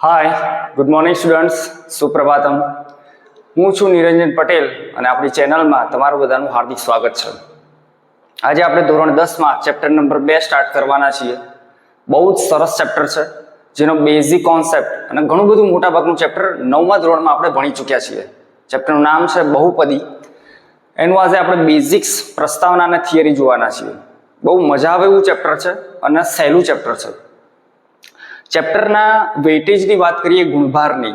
હાય, good morning students, સુપ્રભાતમ. હું છું નિરંજન પટેલ અને આપણી ચેનલમાં તમારું બધાનું હાર્દિક સ્વાગત છે. આજે આપણે ધોરણ 10માં ચેપ્ટર નંબર 2 સ્ટાર્ટ કરવાના છીએ. બહુ જ સરસ ચેપ્ટર છે, જેનો બેઝિક કોન્સેપ્ટ અને ઘણું બધું મોટાભાગનું ચેપ્ટર 9મા ધોરણમાં આપણે ભણી ચૂક્યા છીએ. ચેપ્ટરનું નામ છે બહુપદી. એનું આજે આપણે બેઝિક્સ, પ્રસ્તાવના અને થિયરી જોવાના છીએ. બહુ મજા આવે એવું ચેપ્ટર છે અને સહેલું ચેપ્ટર છે. ચેપ્ટરના વેઇટેજની વાત કરીએ, ગુણભારની,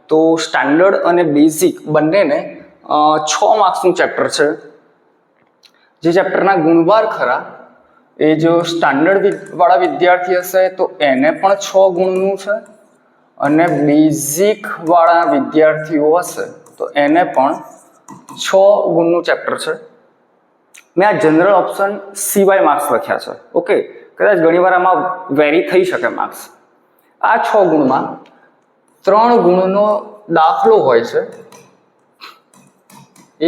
તો સ્ટાન્ડર્ડ અને બેઝિક બંનેને 6 માર્ક્સનું ચેપ્ટર છે. જે ચેપ્ટરના ગુણભાર ખરા એ જો સ્ટાન્ડર્ડ વાળા વિદ્યાર્થી હશે તો એને પણ 6 ગુણનું છે, અને બેઝિક વાળા વિદ્યાર્થીઓ હશે તો એને પણ 6 ગુણનું ચેપ્ટર છે. મેં આ જનરલ ઓપ્શન સિવાય માર્ક્સ લખ્યા છે. ઓકે, કદાચ ઘણીવાર આમાં વેરી થઈ શકે માર્ક્સ. આ 6 ગુણમાં 3 ગુણનો દાખલો હોય છે,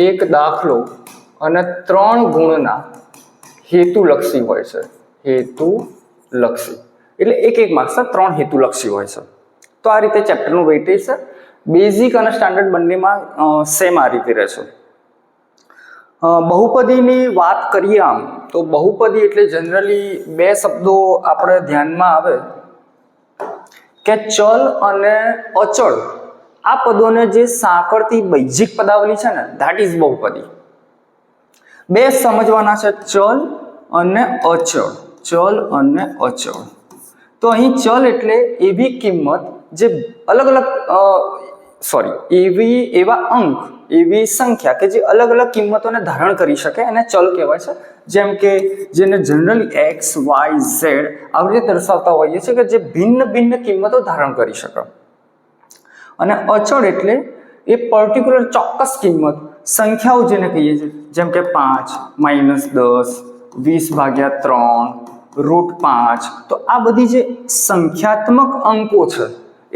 એક દાખલો, અને 3 ગુણના હેતુલક્ષી હોય છે. હેતુલક્ષી એટલે એક માર્ક્સના 3 હેતુલક્ષી હોય છે. તો આ રીતે ચેપ્ટરનું વેઇટેજ છે. બેઝિક અને સ્ટાન્ડર્ડ બંનેમાં સેમ આ રીતે રહેશે. બહુપદીની વાત કરીએ આમ તો બહુપદી એટલે જનરલી 2 શબ્દો આપણે ધ્યાનમાં આવે કે ચલ અને અચળ. આ પદોને જે સાંકળતી બૈજિક પદાવલી છે ને, ધેટ ઇઝ બહુપદી. 2 સમજવાના છે, ચલ અને અચળ. ચલ અને અચળ. તો અહીં ચલ એટલે એવી કિંમત જે એવા અંક, એવી સંખ્યા કે જે અલગ અલગ કિંમતોને ધારણ કરી શકે એને ચલ કહેવાય છે. જેમ કે જેને જનરલી x, y, z આવી રીતે દર્શાવતા હોઈએ છીએ કે જે ભિન્ન ભિન્ન કિંમતો ધારણ કરી શકે. અને અચળ એટલે એ પર્ટિક્યુલર ચોક્કસ કિંમત, સંખ્યાઓ જેને કહીએ છીએ, જેમ કે 5, -10, 20/3, √5. તો આ બધી જે સંખ્યાત્મક અંકો છે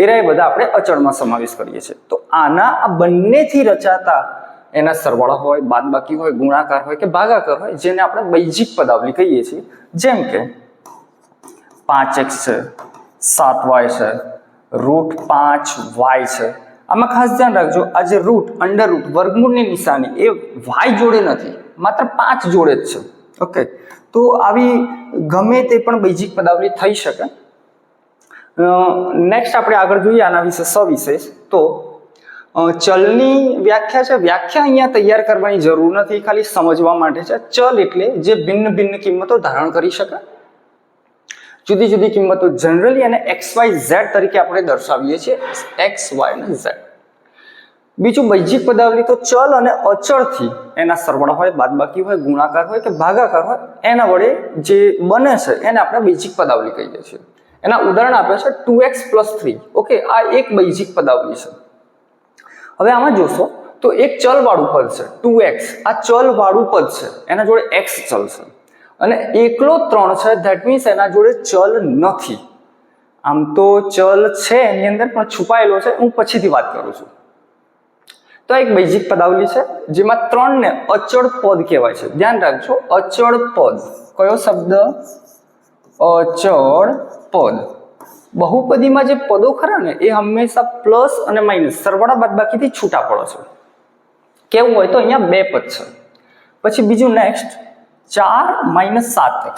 એ બધા આપણે અચળમાં સમાવેશ કરીએ છીએ. તો આના આ બંનેથી રચાતા એના સરવાળા હોય, બાદબાકી હોય, ગુણાકાર હોય કે ભાગાકાર હોય, જેને આપણે બૈજિક પદાવલી કહીએ છીએ. જેમ કે 5x છે, 7y છે, √5y છે. આમાં ખાસ ધ્યાન રાખજો, આ જે રૂટ, અંડરરૂટ, વર્ગમૂળની નિશાની એ y જોડે નથી, માત્ર 5 જોડે જ છે. ઓકે, તો આવી ગમે તે પણ બૈજિક પદાવલી થઈ શકે. નેક્સ્ટ આપણે આગળ જોઈએ આના વિશે સવિશેષ. તો ચલની વ્યાખ્યા છે. વ્યાખ્યા અહીંયા તૈયાર કરવાની જરૂર નથી, ખાલી સમજવા માટે છે. ચલ એટલે જે ભિન્ન ભિન્ન કિંમતો ધારણ કરી શકે, જુદી જુદી કિંમતો, જનરલી અને XYZ તરીકે આપણે દર્શાવીએ છીએ, x, y અને z. બીજું બૈજિક પદાવલી તો ચલ અને અચળથી એના સરવાળા હોય, બાદબાકી હોય, ગુણાકાર હોય કે ભાગાકાર હોય, એના વડે જે બને છે એને આપણે બૈજિક પદાવલી કહીએ છીએ. એના ઉદાહરણ આપે છે 2x + 3. ઓકે, આ એક બૈજિક પદાવલી છે. હવે આમાં જોશો તો એક ચલ વાળું પદ છે 2x. આ ચલ વાળું પદ છે, એના જોડે x ચલ છે, અને એકલો 3 છે, ધેટ મીન્સ એના જોડે ચલ નથી. આમ તો ચલ છે એની અંદર, પણ છુપાયેલો છે, હું પછીથી વાત કરું છું. તો એક બૈજિક પદાવલી છે જેમાં 3 ને અચળ પદ કહેવાય છે. ધ્યાન રાખજો, અચળ પદ. કયો શબ્દ? અચળ પદ. બહુપદીમાં જે પદો ખરા ને એ હંમેશા પ્લસ અને માઇનસ, સરવાળા બાદબાકીથી છૂટા પડે છે. કેવું હોય તો અહીંયા 2 પદ છે. પછી બીજું નેક્સ્ટ 4 - 7x.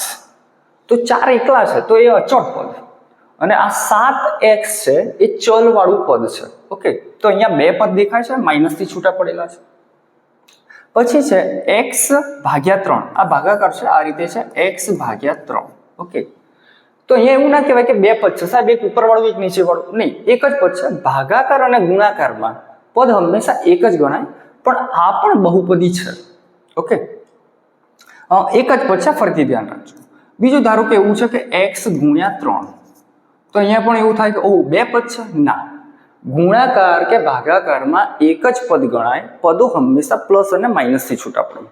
તો 4 એકલા છે તો એ અચળ પદ, અને આ 7x છે એ ચલ વાળું પદ છે. ઓકે, તો અહીંયા 2 પદ દેખાય છે, માઇનસથી છૂટા પડેલા છે. પછી છે x/3. આ ભાગાકાર છે, આ રીતે છે x/3. ઓકે, તો અહીંયા એવું ના કહેવાય કે 2 પદ છે સાહેબ, એક ઉપર વાળું એક નીચે વાળું. નહીં, એક જ પદ છે. ભાગાકાર અને ગુણાકારમાં પદ હંમેશા એક જ ગણાય, પણ આ પણ બહુપદી છે. ઓકે, એક જ પદ છે, ફરીથી ધ્યાન રાખજો. બીજું ધારો કે એવું છે કે x × 3. તો અહીંયા પણ એવું થાય કે 2 પદ છે. ના, ગુણાકાર કે ભાગાકારમાં એક જ પદ ગણાય. પદો હંમેશા પ્લસ અને માઇનસથી છૂટા પડે.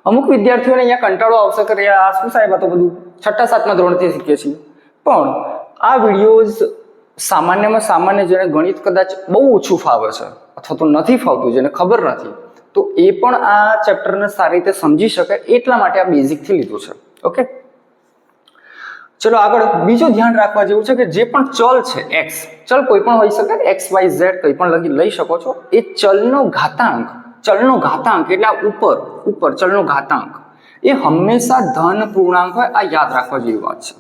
અમુક વિદ્યાર્થીઓને અહીંયા કંટાળો આવશે કે આ શું સાહેબ, આ તો બધું 6ઠા 7મા ધોરણથી શીખીએ છીએ. પણ આ વિડીયોઝ સામાન્યમાં સામાન્ય જેને ગણિત કદાચ બહુ ઓછું ફાવે છે, અથવા તો નથી ફાવતું, જેને ખબર નથી, તો એ પણ આ ચેપ્ટરને સારી રીતે સમજી શકે એટલા માટે આ બેઝિકથી લીધું છે. ઓકે, ચલો આગળ બીજું ધ્યાન રાખવા જેવું છે કે જે પણ ચલ છે એક્સ, ચલ કોઈ પણ હોઈ શકે, એક્સ વાય ઝેડ કંઈ પણ લઈ શકો છો, એ ચલનો ઘાતાંક એટલે આ ઉપર ચલનો ઘાતાંક એ હંમેશા ધન પૂર્ણાંક હોય. આ યાદ રાખવા જેવી વાત છે.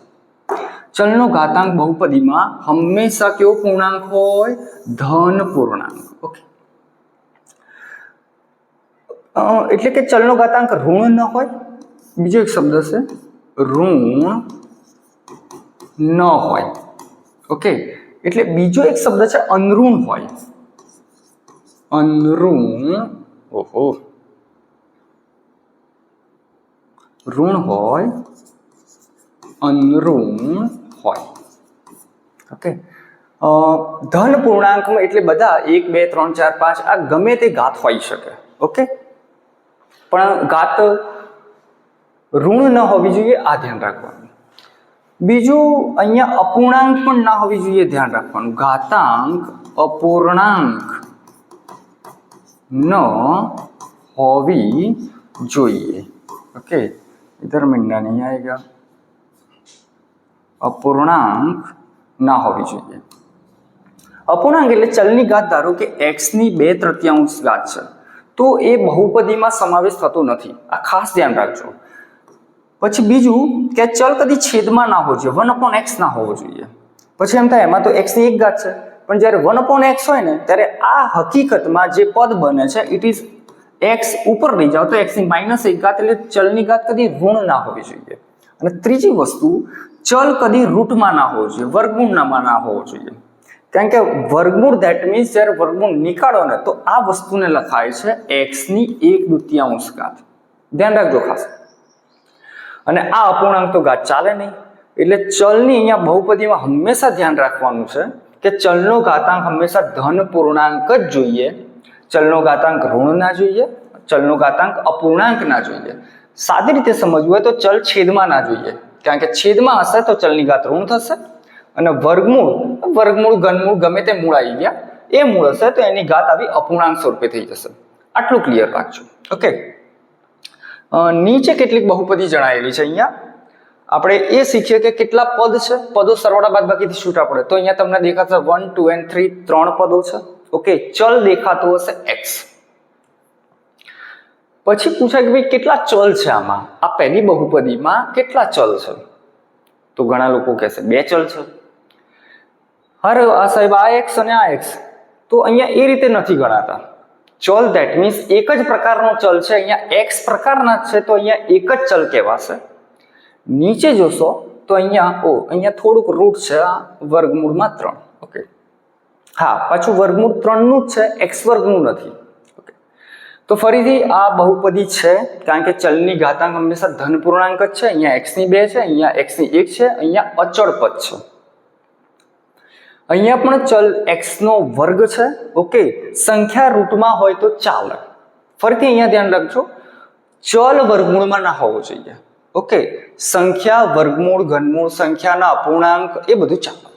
ચલનો ઘાતાંક બહુપદીમાં હંમેશા કેવો પૂર્ણાંક હોય? ધન પૂર્ણાંક. ઓકે, એટલે કે ચલનો ઘાતાંક ઋણ ન હોય. બીજો એક શબ્દ છે ઋણ ન હોય. ઓકે, એટલે બીજો એક શબ્દ છે અનઋણ હોય. અનઋણ, ઓહો, ઋણ હોય, અનઋણ હોય. ઓકે, ધન પૂર્ણાંકમાં એટલે બધા 1 2 3 4 5 આ ગમે તે ઘાત હોઈ શકે. ઓકે, પણ ઘાત ઋણ ન હોવી જોઈએ, આ ધ્યાન રાખવાનું. બીજું અહીંયા અપૂર્ણાંક પણ ના હોવી જોઈએ, ધ્યાન રાખવાનું. ઘાતાંક અપૂર્ણાંક ન હોવી જોઈએ. ओके, इधर मिलना नहीं आएगा. અપૂર્ણાંક ના હોવી જોઈએ. અપૂર્ણાંક એટલે ચલની ઘાત ધારો કે x ની 2/3 ઘાત છે તો એ બહુપદીમાં સમાવેશ થતો નથી. આ ખાસ ધ્યાન રાખજો. પછી બીજું કે ચલ કદી છેદમાં ના હોવો જોઈએ, 1/x ના હોવો જોઈએ. પછી એમ થાય એમાં તો x ની 1 ઘાત છે, પણ જ્યારે 1/x હોય ને ત્યારે આ હકીકતમાં જે પદ બને છે ઇટ ઇઝ x ઉપર લઈ જાઓ તો x ની -1 ઘાત, એટલે ચલની ઘાત કદી ઋણ ના હોવી જોઈએ. અને ત્રીજી વસ્તુ, ચલ કદી રૂટમાં ના હોવો જોઈએ, વર્ગમૂળમાં ના હોવો જોઈએ. કારણ કે વર્ગમૂળ ધેટ મીન્સ જ્યારે વર્ગમૂળ નીકાળો ને તો આ વસ્તુને લખાય છે x ની 1/2 ઘાત. ધ્યાન રાખજો ખાસ. અને આ અપૂર્ણાંક તો ઘાત ચાલે નહીં. એટલે ચલની અહીંયા બહુપદીમાં હંમેશા ધ્યાન રાખવાનું છે કે ચલનો ઘાતાંક હંમેશા ધન પૂર્ણાંક જ જોઈએ. ચલનો ઘાતાંક ઋણ ના જોઈએ, ચલનો ઘાતાંક અપૂર્ણાંક ના જોઈએ. સાદી રીતે સમજવું હોય તો ચલ છેદમાં ના જોઈએ, કારણ કે છેદમાં હશે તો ચલની ઘાત ઋણ થશે. અને વર્ગમૂળ ઘનમૂળ ગમે તે મૂળ આવી ગયા, એ મૂળ હશે તો એની ઘાત આવી અપૂર્ણાંક સ્વરૂપે થઈ જશે. આટલું ક્લિયર રાખજો. ઓકે, નીચે કેટલીક બહુપદી જણાવેલી છે. અહીંયા આપણે એ શીખીએ કે કેટલા પદ છે, પદો સરવાળા બાદબાકીથી છૂટા પડે. તો અહીંયા તમને દેખાશે 1 2 and 3 3 પદો છે. ઓકે, ચલ દેખાતો હશે x. પછી પૂછાય કે ભાઈ કેટલા ચલ છે આમાં, આ પહેલી બહુપદીમાં કેટલા ચલ છે? તો ઘણા લોકો કહેશે 2 ચલ છે. અરે આ સાહેબ આ x અને આ x, તો અહીંયા એ રીતે નથી ગણાતા. ચલ ધેટ મીન્સ એક જ પ્રકારનો ચલ છે, અહીંયા x પ્રકારના છે તો અહીંયા એક જ ચલ કહેવાશે. નીચે જોશો તો અહીંયા થોડુંક રૂટ છે, આ વર્ગમૂળમાં 3. ઓકે, હા, પાછું વર્ગમૂળ 3 નું જ છે, x વર્ગનું નથી. ઓકે, તો ફરીથી આ બહુપદી છે કારણ કે ચલની ઘાતાંક હંમેશા ધન પૂર્ણાંક જ છે. અહીંયા x ની 2 છે, અહીંયા x ની 1 છે, અહીંયા અચળ પદ છે. અહીંયા પણ ચલ x નો વર્ગ છે. ઓકે, સંખ્યા રૂટમાં હોય તો ચાલે. ફરીથી અહીંયા ધ્યાન રાખજો, ચલ વર્ગમૂળમાં ના હોવો જોઈએ. ઓકે, સંખ્યા વર્ગમૂળ ઘનમૂળ સંખ્યાના અપૂર્ણાંક એ બધું ચાલે.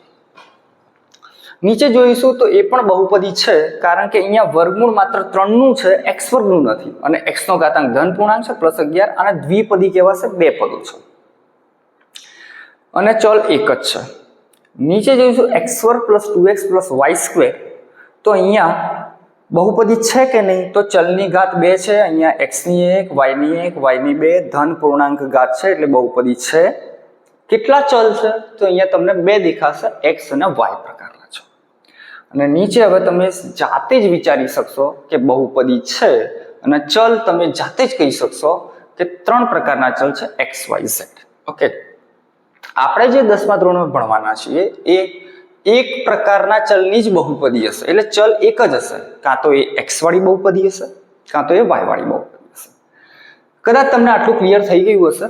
નીચે જોઈશું તો એ પણ બહુપદી છે કારણ કે અહીંયા વર્ગમૂળ માત્ર 3 નું છે, x વર્ગનું નથી. અને x નો ઘાતાંક ધન પૂર્ણાંક છે +11, અને દ્વિપદી કહેવાશે, 2 પદો છે અને ચલ એક જ છે. નીચે જોઈશું x² + 2x + y². તો અહીંયા બહુપદી છે કે નહીં? તો ચલની ઘાત 2 છે, અહીંયા x ની 1 y ની 1 y ની 2 ધન પૂર્ણાંક ઘાત છે એટલે બહુપદી છે. કેટલા ચલ છે? તો અહીંયા તમને 2 દેખાશે, x અને y પ્રકારના છે. અને નીચે હવે તમે જાતે જ વિચારી શકશો કે બહુપદી છે, અને ચલ તમે જાતે જ કહી શકશો કે 3 પ્રકારના ચલ છે x y z. ઓકે, આપણે જે 10મા ધોરણમાં ભણવાના છીએ એ એક પ્રકારના ચલની જ બહુપદી હશે. એટલે ચલ એક જ હશે, કાં તો એ x વાળી બહુપદી હશે, કાં તો એ y વાળી બહુપદી હશે. કદાચ તમને આટલું ક્લિયર થઈ ગયું હશે.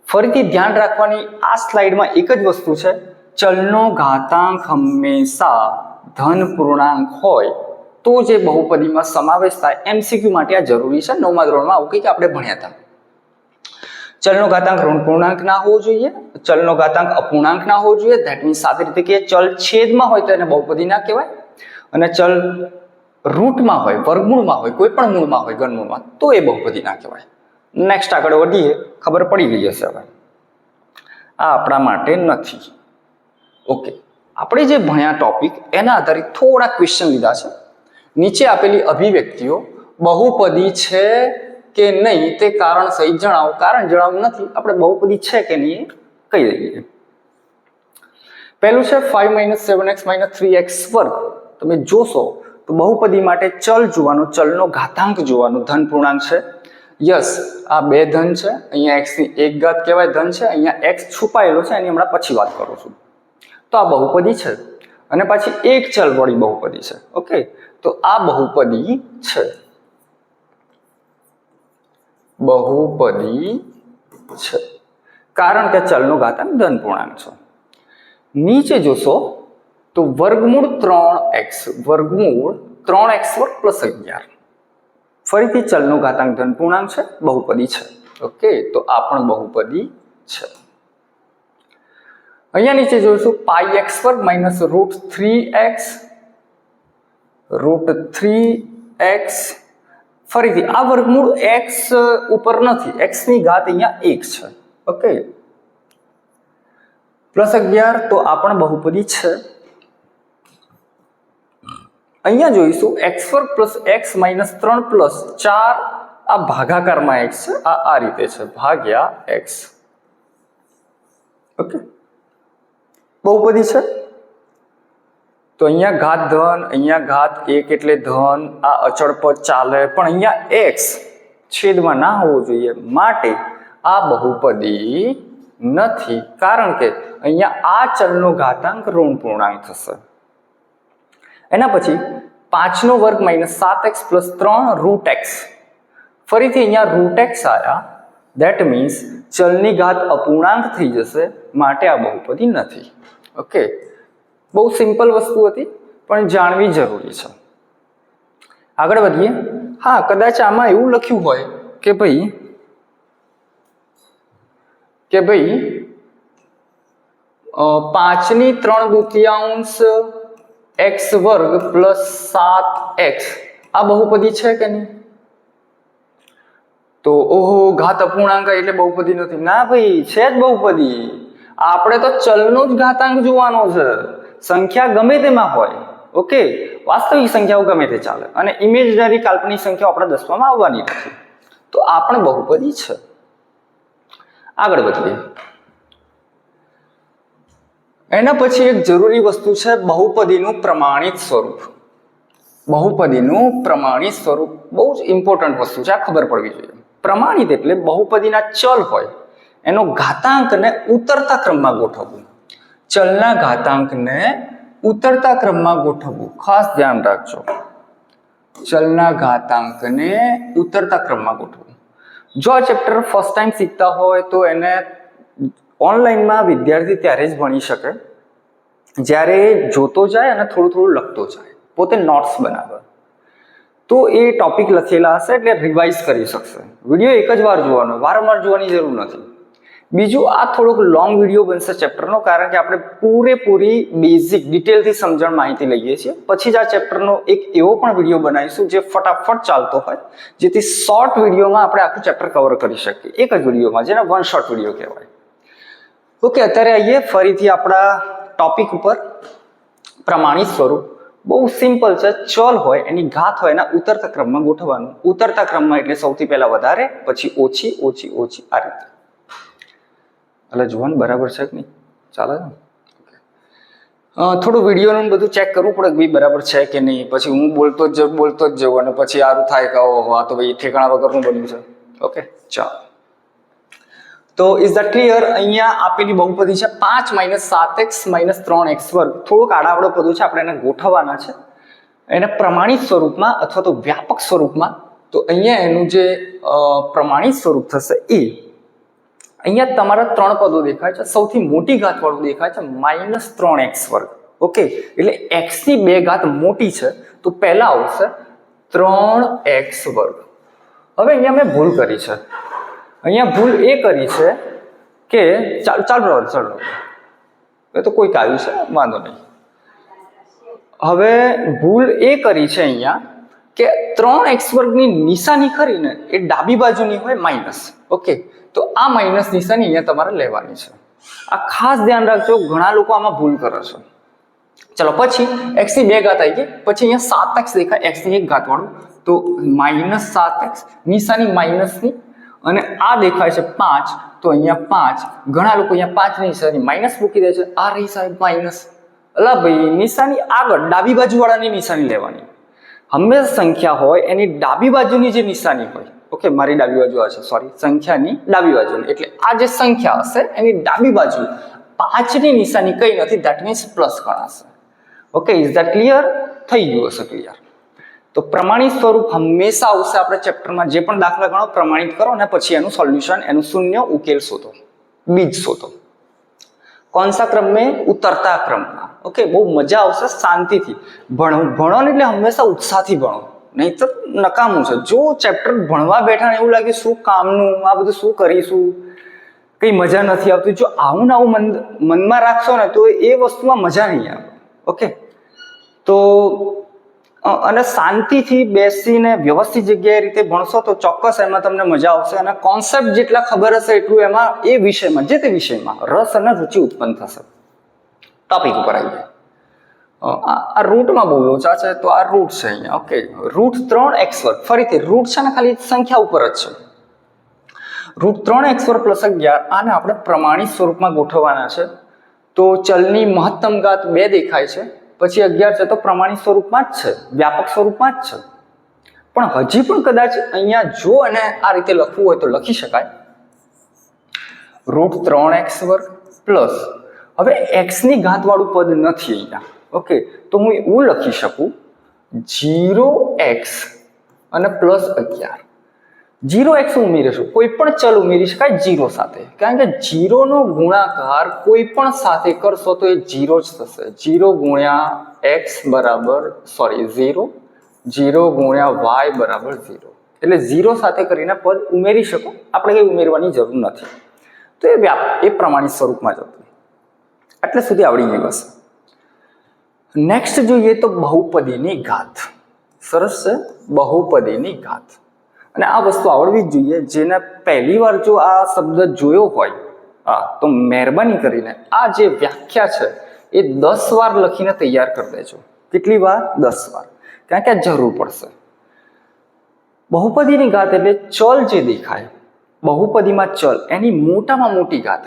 ફરીથી ધ્યાન રાખવાની આ સ્લાઇડમાં એક જ વસ્તુ છે, ચલનો ઘાતાંક હંમેશા ધન પૂર્ણાંક હોય તો જે બહુપદીમાં સમાવેશ થાય. MCQ માટે આ જરૂરી છે. 9મા ધોરણમાં આવું કંઈક આપણે ભણ્યા હતા. ચલનો ઘાતાંક ઋણ પૂર્ણાંક ના હોવો જોઈએ, ચલનો ઘાતાંક અપૂર્ણાંક ના હોવો જોઈએ. ધેટ મીન્સ સાદી રીતે કે ચલ છેદમાં હોય તો એને બહુપદી ના કહેવાય, અને ચલ રૂટમાં હોય, વર્ગમૂળમાં હોય, કોઈ પણ મૂળમાં હોય, ઘનમૂળમાં, તો એ બહુપદી ના કહેવાય. નેક્સ્ટ આગળ વધીએ, ખબર પડી ગઈ હશે હવે. આ આપણા માટે નથી. ઓકે, આપણે જે ભણ્યા ટોપિક એના આધારિત થોડા ક્વેશ્ચન લીધા છે. નીચે આપેલી અભિવ્યક્તિઓ બહુપદી છે કે નહીં તે કારણ સહિત જણાવો. કારણ જણાવવું નથી, આપણે બહુપદી છે કે નહીં એ કહી દઈએ. પહેલું છે 5 - 7x - 3x વર્ગ. તમે જોશો તો બહુપદી માટે ચલ જોવાનું, ચલનો ઘાતાંક જોવાનું. ધન પૂર્ણાંક છે, યસ આ બે ધન છે, અહીંયા x ની એક ઘાત કહેવાય ધન છે, અહીંયા x છુપાયેલો છે, એની હમણાં પછી વાત કરું છું. તો આ બહુપદી છે અને પાછી એક ચલ વાળી બહુપદી છે. ઓકે, તો આ બહુપદી છે, બહુપદી છે કારણ કે ચલનો ઘાતાંક ધન પૂર્ણાંક છે. નીચે જોશો તો વર્ગમૂળ 3x, વર્ગમૂળ 3x વર્ગ પ્લસ 11. ફરીથી ચલનો ઘાતાંક ધન પૂર્ણાંક છે, બહુપદી છે. ઓકે, તો આ પણ બહુપદી છે. અહીંયા નીચે જોઈશું πx વર્ગ માઇનસ √3x, √3x. ફરીથી આ વર્ગમૂળ x ઉપર નથી, x ની ઘાત અહીંયા 1 છે. ઓકે, પ્લસ 11, તો આ પણ બહુપદી છે. અહીંયા જોઈશું x વર્ગ પ્લસ x માઇનસ 3 પ્લસ 4, આ ભાગાકારમાં x છે, આ રીતે છે, ભાગ્યા x. ઓકે, બહુપદી છે. તો અહીંયા ઘાત ધન, અહીંયા ઘાત 1 એટલે ધન, આ અચળ પદ ચાલે, પણ અહીંયા x છેદમાં ના હોવો જોઈએ, માટે આ બહુપદી નથી. કારણ કે અહીંયા આ ચલનો ઘાતાંક ઋણ પૂર્ણાંક થશે. એના પછી 5 નો વર્ગ માઇનસ 7x પ્લસ 3 √x. ફરીથી અહીંયા √x આવ્યા, ધેટ મીન્સ ચલની ઘાત અપૂર્ણાંક થઈ જશે, માટે આ બહુપદી નથી. ઓકે, બહુ સિમ્પલ વસ્તુ હતી પણ જાણવી જરૂરી છે. આગળ વધીએ. હા, કદાચ આમાં એવું લખ્યું હોય કે ભાઈ 5/3 x વર્ગ પ્લસ 7x આ બહુપદી છે કે નહીં? તો ઓહો, ઘાત અપૂર્ણાંક એટલે બહુપદી નથી. ના ભાઈ, છે જ બહુપદી. આપણે તો ચલનો જ ઘાતાંક જોવાનો છે. સંખ્યા ગમે તેમાં હોય, ઓકે, વાસ્તવિક સંખ્યાઓ ગમે તે ચાલે, અને ઇમેજનરી કાલ્પનિક સંખ્યાઓ આપણા દસમામાં આવવાની નથી. તો આ પણ બહુપદી છે. આગળ વધીએ. એના પછી એક જરૂરી વસ્તુ છે બહુપદીનું પ્રમાણિત સ્વરૂપ. બહુપદીનું પ્રમાણિત સ્વરૂપ બહુ જ ઇમ્પોર્ટન્ટ વસ્તુ છે, આ ખબર પડવી જોઈએ. પ્રમાણિત એટલે બહુપદીના ચલ હોય એનો ઘાતાંકને ઉતરતા ક્રમમાં ગોઠવવું. ચલના ઘાતાંકને ઉતરતા ક્રમમાં ગોઠવવું, ખાસ ધ્યાન રાખજો. ચલના ઘાતાંકને ઉતરતા ક્રમમાં ગોઠવવું. જો આ ચેપ્ટર ફર્સ્ટ ટાઈમ શીખતા હોય તો એને ઓનલાઈનમાં વિદ્યાર્થી ત્યારે જ ભણી શકે જ્યારે જોતો જાય અને થોડું થોડું લખતો જાય, પોતે નોટ્સ બનાવે. તો એ ટોપિક લખેલા હશે એટલે રિવાઇઝ કરી શકશે. વિડીયો એક જ વાર જોવાનો, વારંવાર જોવાની જરૂર નથી. બીજું, આ થોડોક લોંગ વિડીયો બનશે ચેપ્ટરનો, કારણ કે આપણે પૂરેપૂરી બેઝિક ડિટેલથી સમજણ માહિતી લઈએ છીએ. પછી જ આ ચેપ્ટરનો એક એવો પણ વિડીયો બનાવીશું જે ફટાફટ ચાલતો હોય, જેથી શોર્ટ વિડીયોમાં આપણે આખું ચેપ્ટર કવર કરી શકીએ, એક જ વિડીયોમાં, જેને વન શોટ વિડીયો કહેવાય. ઓકે, અત્યારે આવીએ ફરીથી આપણા ટોપિક ઉપર. પ્રમાણિત સ્વરૂપ બહુ સિમ્પલ છે. ચલ હોય એની ઘાત હોય એના ઉતરતા ક્રમમાં ગોઠવવાનું. ઉતરતા ક્રમમાં એટલે સૌથી પહેલા વધારે, પછી ઓછી, ઓછી, ઓછી, આ રીતે. એટલે જોવાનું બરાબર છે કે નહીં? ચાલે ને? થોડું વિડીયોનું બધું ચેક કરવું પડે કે ભાઈ બરાબર છે કે નહીં. પછી હું બોલતો જ જવું અને પછી આરું થાય કે ઓહો, આ તો ભાઈ ઠેકાણા વગરનું બન્યું છે. ઓકે, ચાલો. તો ઇઝ ધેટ ક્લિયર? અહીંયા આપેલી બહુપદી છે 5 - 7x - 3x વર્ગ. થોડુંક આડાવડો પદો છે, આપણે એને ગોઠવવાના છે એને પ્રમાણિત સ્વરૂપમાં અથવા તો વ્યાપક સ્વરૂપમાં. તો અહીંયા એનું જે પ્રમાણિત સ્વરૂપ થશે એ અહીંયા તમારા 3 પદો દેખાય છે. સૌથી મોટી ઘાત વાળું દેખાય છે -3x વર્ગ. ઓકે, એટલે x ની 2 ઘાત મોટી છે, તો પહેલા આવશે 3x વર્ગ. હવે અહીંયા મેં ભૂલ કરી છે. અહીંયા ભૂલ એ કરી છે કે ચાલો એ તો કોઈક આવ્યું છે, વાંધો નહીં. હવે ભૂલ એ કરી છે અહીંયા કે 3x વર્ગની નિશાની ખરી ને એ ડાબી બાજુની હોય માઇનસ. ઓકે, તો આ માઇનસ નિશાની અહીંયા તમારે લેવાની છે. આ ખાસ ધ્યાન રાખજો, ઘણા લોકો આમાં ભૂલ કરે છે. ચલો પછી x ની 2 ઘાત આવી ગઈ, પછી અહીંયા 7x દેખાય x ની 1 ઘાત વાળું, તો -7x, નિશાની માઇનસની, અને આ દેખાય છે 5, તો અહીંયા 5. ઘણા લોકો અહીંયા 5 ની નિશાની માઇનસ મૂકી દે છે. આ રહી સાહેબ માઇનસ. અલા ભાઈ, નિશાની આગળ ડાબી બાજુ વાળાની નિશાની લેવાની. હંમેશા સંખ્યા હોય એની ડાબી બાજુની જે નિશાની હોય, ઓકે, મારી ડાબી બાજુ હશે, સોરી, સંખ્યાની ડાબી બાજુની, એટલે આ જે સંખ્યા હશે એની ડાબી બાજુ 5 ની નિશાની કઈ નથી, ધેટ મીન્સ પ્લસ ગણાશે. Okay, is that clear? થઈ ગયું હશે ક્લિયર? તો પ્રમાણિત સ્વરૂપ હંમેશા આવશે. આપણે ચેપ્ટરમાં જે પણ દાખલા ગણો પ્રમાણિત કરો અને પછી એનું સોલ્યુશન, એનું શૂન્ય ઉકેલ શોધો, બીજ શોધો. कौन सा क्रम में? उतरता क्रम में. ओके, બહુ મજા આવશે, શાંતિથી ભણો ને એટલે હંમેશા ઉત્સાહથી ભણો, નહીં તો નકામું છે. જો ચેપ્ટર ભણવા બેઠા ને એવું લાગે શું કામનું, આ બધું શું કરીશું, કઈ મજા નથી આવતી, જો આવું ને આવું મનમાં રાખશો ને તો એ વસ્તુમાં મજા નહીં આવે. ઓકે, તો અને શાંતિથી બેસીને વ્યવસ્થિત જગ્યાએ રીતે ભણશો તો ચોક્કસ એમાં તમને મજા આવશે, અને કોન્સેપ્ટ જેટલા ખબર હશે એટલું એમાં એ વિષયમાં, જે તે વિષયમાં રસ અને રુચિ ઉત્પન્ન થશે. ટોપિક ઉપર આવી જાય. આ રૂટમાં બહુ લોચા છે, તો આ રૂટ છે અહીંયા. ઓકે, રૂટ 3x², ફરીથી રૂટ છે ને ખાલી સંખ્યા ઉપર જ છે. રૂટ 3x² + 11, આને આપણે પ્રમાણિત સ્વરૂપમાં ગોઠવવાના છે. તો ચલની મહત્તમ ઘાત 2 દેખાય છે, પછી 11 છે, તો પ્રમાણિત સ્વરૂપમાં જ છે, વ્યાપક સ્વરૂપમાં જ છે. પણ હજી પણ કદાચ અહીંયા જો અને આ રીતે લખવું હોય તો લખી શકાય. રૂટ 3x² પ્લસ, હવે x ની ઘાત વાળું પદ નથી અહીંયા. ઓકે, તો હું એવું લખી શકું 0x અને +11. 0x ઉમેરીશું, કોઈ પણ ચલ ઉમેરી શકાય 0 સાથે, કારણ કે 0 નો ગુણાકાર કોઈ પણ સાથે કરશો તો એ 0 જ થશે. 0 ગુણ્યા x બરાબર, સોરી 0, 0 ગુણ્યા y બરાબર 0, એટલે 0 સાથે કરીને પદ ઉમેરી શકો, આપણે કઈ ઉમેરવાની જરૂર નથી. તો એ પ્રમાણિત સ્વરૂપમાં જ હતું. એટલે સુધી આવડી ગયું હશે. નેક્સ્ટ જોઈએ તો બહુપદીની ઘાત. સરસ છે, બહુપદીની ઘાત. અને આ વસ્તુ આવડવી જ જોઈએ. જેને પહેલી વાર જો આ શબ્દ જોયો હોય તો મહેરબાની કરીને આ જે વ્યાખ્યા છે એ 10 વાર લખીને તૈયાર કરી દેજો. કેટલી વાર? 10 વાર, કારણ કે આ જરૂર પડશે. બહુપદીની ઘાત એટલે ચલ જે દેખાય બહુપદીમાં, ચલ એની મોટામાં મોટી ઘાત.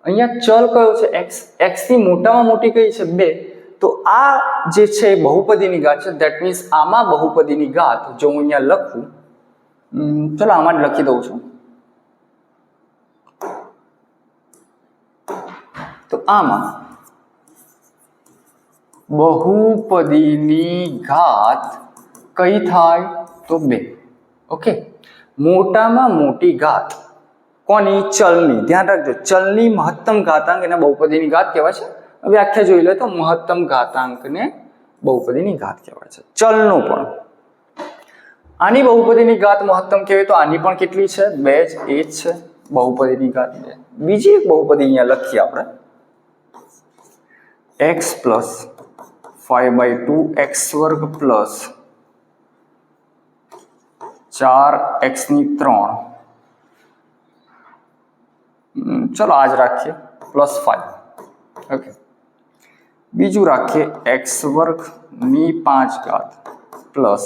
અહીંયા ચલ કયો છે? x. x ની મોટામાં મોટી કઈ છે? 2. તો આ જે છે બહુપદીની ઘાત છે. ધેટ મીન્સ આમાં બહુપદીની ઘાત જો હું અહીંયા લખું, ચલો આમાં જ લખી દઉં છું. તો આમાં બહુપદીની ઘાત કઈ થાય? તો 2. ઓકે, મોટામાં મોટી ઘાત કોની? ચલની. ધ્યાન રાખજો, ચલની મહત્તમ ઘાતાંક એને બહુપદીની ઘાત કહેવાય છે. વ્યાખ્યા જોઈ લે તો મહત્તમ ઘાતાંકને બહુપદીની ઘાત કહેવાય છે. ચલનો પણ આની બહુપદીની ઘાત મહત્તમ કહેવાય, તો આની પણ કેટલી છે? 2 જ, એ જ છે બહુપદીની ઘાત 2. બીજી એક બહુપદી અહીંયા લખીએ આપણે, x + 5/2x² + 4x3. ચલો આજ રાખીએ, +5. ઓકે, બીજું રાખીએ x² ની 5 પ્લસ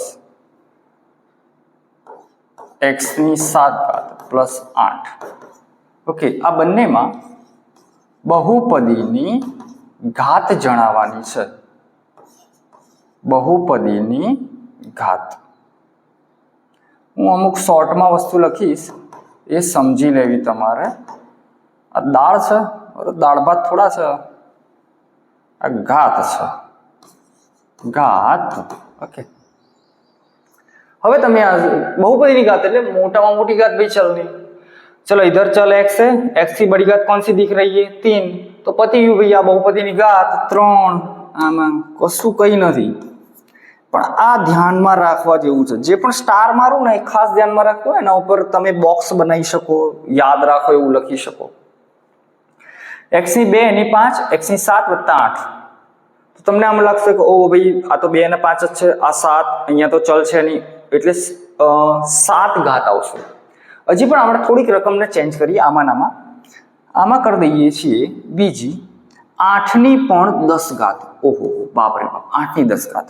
x ની 7 પ્લસ 8. ઓકે, આ બંનેમાં બહુપદીની ઘાત જણાવવાની છે. બહુપદીની ઘાત હું અમુક શોર્ટમાં વસ્તુ લખીશ, એ સમજી લેવી તમારે. આ દાળ છે, દાળ ભાત થોડા છે, આ ઘાત છે, ઘાત. ઓકે, હવે તમે આ बहुपदी घात એટલે મોટામાં મોટી ઘાત ભાઈ ચલની. चलो इधर चल x है, x की बड़ी घात कौन सी दिख रही है? 3. तो पति गયું भैया बहुपदीની ઘાત 3. આમાં કશું કઈ નથી, પણ આ ધ્યાનમાં રાખવા જેવું છે. જે પણ સ્ટાર મારું ને એ ખાસ ધ્યાનમાં રાખો, એના ઉપર તમે બોક્સ બનાવી શકો, યાદ રાખો એવું લખી શકો. x ની 2 ની 5, x ની 7 + 8. તો તમને આમ લાગશે કે ઓ ભાઈ આ તો 2 અને 5 જ છે, આ 7 અહીંયા તો ચલ છે નહીં, એટલે 7 ઘાત આવશે. હજી પણ આપણે થોડીક રકમને ચેન્જ કરીએ. આમાં આમાં કરી દઈએ છીએ બીજી 8 ની પણ 10 ઘાત. ઓહો બાપ રે બાપ, 8 ની 10 ઘાત.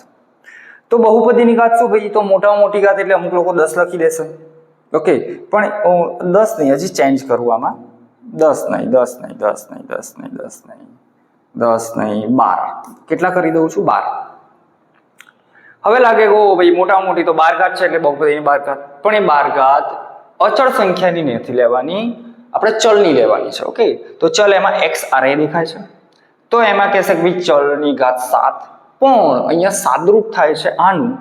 તો બહુપદીની ઘાત શું ભાઈ? તો મોટામાં મોટી ઘાત એટલે અમુક લોકો 10 લખી દેશે. ઓકે, પણ 10 નહીં, હજી ચેન્જ કરવું આમાં. 10 નહીં, 10 નહીં, 10 નહીં, 10 નહીં, 10 નહીં, 10 નહીં, 12. કેટલા કરી દઉં છું? 12. હવે લાગે કે ઓ ભાઈ મોટામાં મોટી તો 12 ઘાત છે એટલે બહુપદીની 12 ઘાત. પણ એ 12 ઘાત અચળ સંખ્યાની નથી લેવાની, આપણે ચલની લેવાની છે. ઓકે, તો ચલ એમાં x આરે દેખાય છે, તો એમાં કહેશે કે ભાઈ ચલની ઘાત 7. પણ અહીંયા સાદરૂપ થાય છે આનું,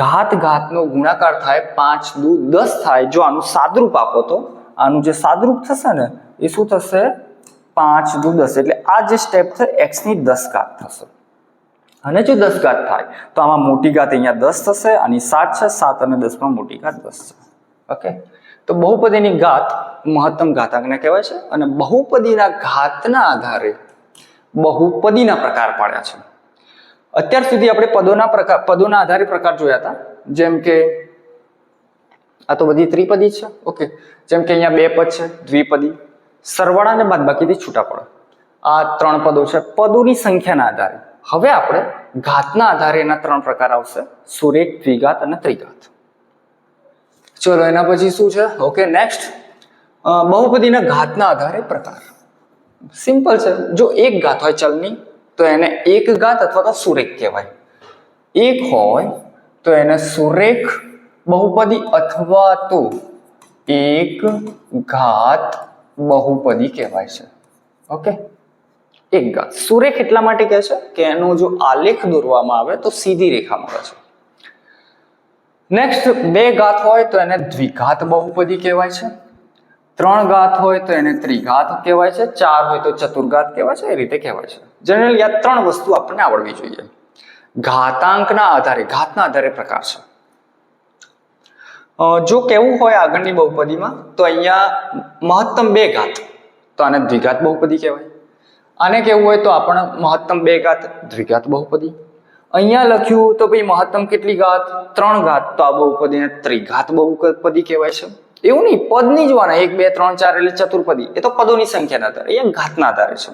ઘાત ઘાતનો ગુણાકાર થાય, 5 દુ 10 થાય. જો આનું સાદરૂપ આપો તો આનું જે સાદરૂપ થશે ને એ શું થશે? 5 દુ 10. એટલે આ જે સ્ટેપ છે x ની 10 ઘાત થશે. અને જો 10 ઘાત થાય તો આમાં મોટી ઘાત અહીંયા 10 થશે, આની 7 છે, 7 અને 10 માં મોટી ઘાત 10 છે. ઓકે, તો બહુપદીની ઘાત મહત્તમ ઘાતાંકને કહેવાય છે. અને બહુપદીના ઘાતના આધારે બહુપદીના પ્રકાર પાડ્યા છે. અત્યાર સુધી આપણે પદોના આધારે પ્રકાર જોયા હતા. જેમ કે આ તો બધી ત્રિપદી છે. ઓકે, જેમ કે અહીંયા 2 પદ છે, દ્વિપદી, સરવાળા અને બાદબાકીથી છૂટા પડે. આ 3 પદો છે પદોની સંખ્યાના આધારે. હવે આપણે ઘાતના આધારે એના 3 પ્રકાર આવશે: સુરેખ, દ્વિઘાત અને ત્રિઘાત. ચલો એના પછી શું છે? ઓકે, નેક્સ્ટ બહુપદીના ઘાતના આધારે પ્રકાર. સિમ્પલ છે. જો એક ઘાત હોય ચલની તો એને એક ઘાત અથવા તો સુરેખ કહેવાય. એક હોય તો એને સુરેખ બહુપદી અથવા તો એક ઘાત બહુપદી કહેવાય છે. ઓકે, એક ઘાત. સુરેખ એટલા માટે કહે છે કે એનો જો આલેખ દોરવામાં આવે તો સીધી રેખા મળે છે. નેક્સ્ટ, 2 ઘાત હોય તો એને દ્વિઘાત બહુપદી કહેવાય છે. 3 ઘાત હોય તો એને ત્રિઘાત કહેવાય છે. 4 હોય તો ચતુર્ઘાત કહેવાય છે. એ રીતે કહેવાય છે. જનરલી આ 3 વસ્તુ આપણને આવડવી જોઈએ. ઘાતાંકના આધારે, ઘાતના આધારે પ્રકાર છે. જો કેવું હોય આગળની બહુપદીમાં તો અહીંયા મહત્તમ 2 ઘાત તો આને દ્વિઘાત બહુપદી કહેવાય. આને કેવું હોય તો આપણે મહત્તમ 2 ઘાત દ્વિઘાત બહુપદી. અહીંયા લખ્યું તો ભાઈ મહત્તમ કેટલી ઘાત? 3 ઘાત, તો આ બહુપદીને ત્રિઘાત બહુપદી કહેવાય છે. એવું નહીં, પદ નહીં જોવાના 1 2 3 4 એટલે ચતુર્પદી. એ તો પદોની સંખ્યાના આધારે, અહીંયા ઘાતના આધારે છે.